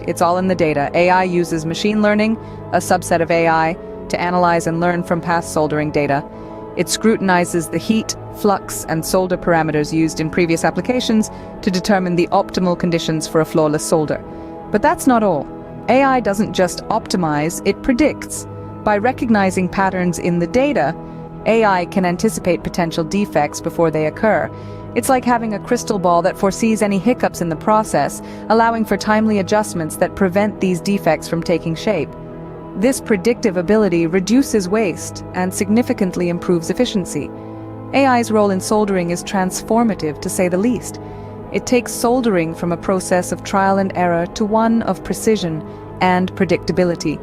it's all in the data. AI uses machine learning, a subset of AI, to analyze and learn from past soldering data. It scrutinizes the heat, flux, and solder parameters used in previous applications to determine the optimal conditions for a flawless solder. But that's not all. AI doesn't just optimize, it predicts. By recognizing patterns in the data, AI can anticipate potential defects before they occur. It's like having a crystal ball that foresees any hiccups in the process, allowing for timely adjustments that prevent these defects from taking shape. This predictive ability reduces waste and significantly improves efficiency. AI's role in soldering is transformative, to say the least. It takes soldering from a process of trial and error to one of precision and predictability.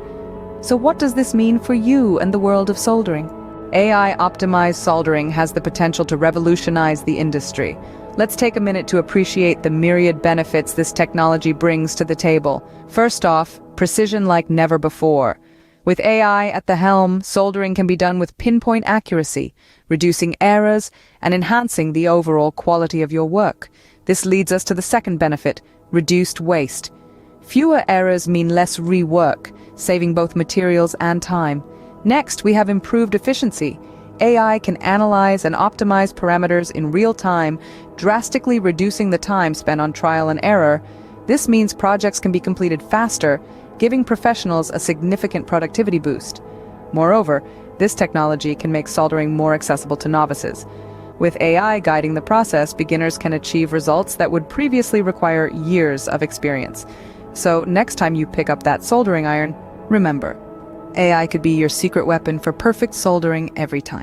So what does this mean for you and the world of soldering? AI-optimized soldering has the potential to revolutionize the industry. Let's take a minute to appreciate the myriad benefits this technology brings to the table. First off, precision like never before. With AI at the helm, soldering can be done with pinpoint accuracy, reducing errors and enhancing the overall quality of your work. This leads us to the second benefit, reduced waste. Fewer errors mean less rework, saving both materials and time. Next, we have improved efficiency. AI can analyze and optimize parameters in real time, drastically reducing the time spent on trial and error. This means projects can be completed faster, giving professionals a significant productivity boost. Moreover, this technology can make soldering more accessible to novices. With AI guiding the process, beginners can achieve results that would previously require years of experience. So next time you pick up that soldering iron, remember, AI could be your secret weapon for perfect soldering every time.